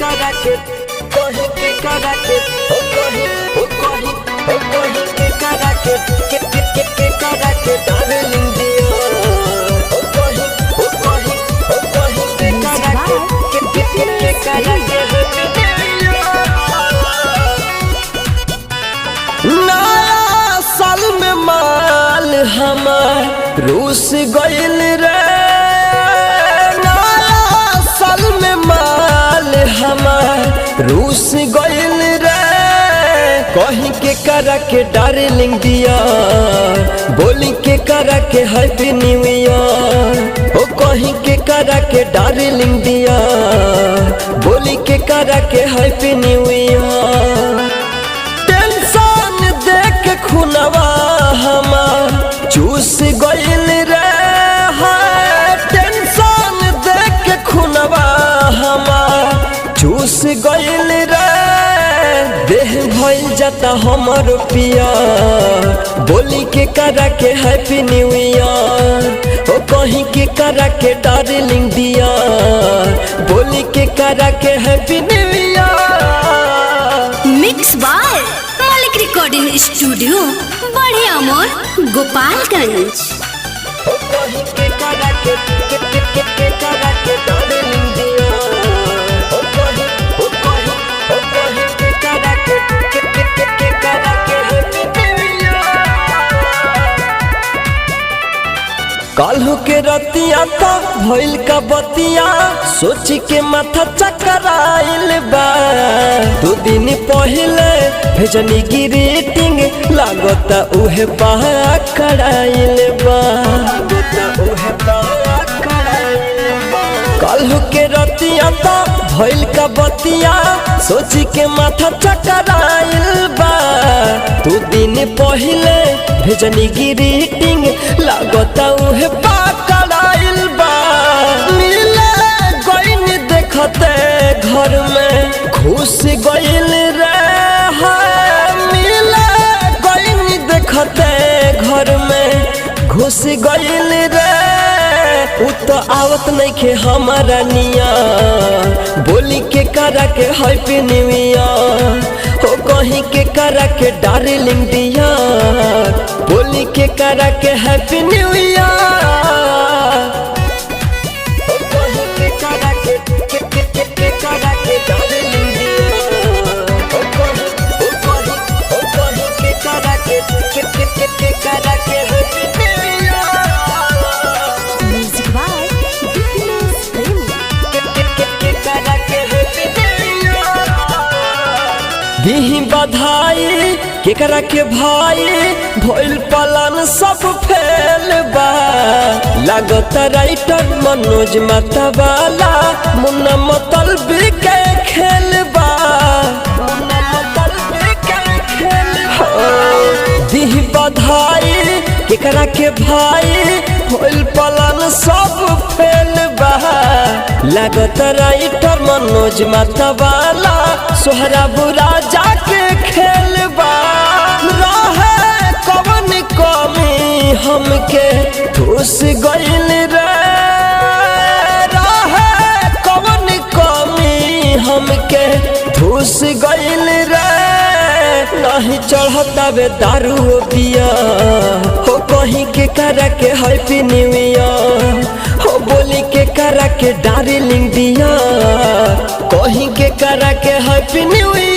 करा के कहीं के करा के हो कहीं के करा के करा के डार्लिंग दिया हो कहीं के करा के करा के नया साल में माल हमार रूस गइल रे नया साल में माल हमार रूस गइल रे कहीं के करा के डार्लिंग दिया बोली के करा के हैप्पी न्यू ईयर ओ कहीं के करा के डार्लिंग दिया बोली के करा के हैप्पी न्यू ईयर खुनवा हमार चूस गइल रे है टेंशन देख के खुनवा हमार चूस गइल रे देह भइल जाता हमर पिया बोली के करा के हैप्पी न्यू ईयर ओ कहीं के करा के डार्लिंग दिया बोली के करा के happy new year mix by recording studio बड़े अमर गोपालगंज काल्हू के रतिया का भइल का बतिया सोच के माथा चकराइल बा 2 दिन पहले भेजनी ग्रीटिंग लागता उहे पकड़ाइल बा काल्हू के रतिया का भइल का बतिया सोच के माथा चकराइल बा 2 दिन पहले भेजनी ग्रीटिंग लागता उहे पकड़ाइल बा मिले गइल देखते घर में खुश गइल रे है मिले गइल देखते घर में घुस गइल रे उ तो आवत नइखे हमारा निया बोली के करा के हैप्पी न्यू ईयर हो कहीं के करा के डार्लिंग दिया बोली के करा के हैप्पी न्यू ईयर हो कहीं के करा के करा के डार्लिंग दिया हो कहीं के करा के करा के happy new year music by Bipinesh Premi करा के हैप्पी न्यू ईयर दिही बधाई केकरा के भाई भइल पलन सब फेल बा लागत राइटर मनोज मतवाला मुन्ना मतलबी के खेल बा मुन्ना मतलबी के खेल दिही बधाई केकरा के भाई भइल पलन सब फेल बा लागत राइटर मनोज मतवाला सोहरा बुरा जाके खेल बा रहे कवन कमी हमके ठूस गइल रे रहे कवन कमी हमके ठूस गइल रे नहीं चढ़ता बे दारू पिया हो कहीं के करा के हैप्पी न्यू ईयर हो बोली के करा के डार्लिंग दिया कहीं के करा के हैप्पी न्यू ईयर।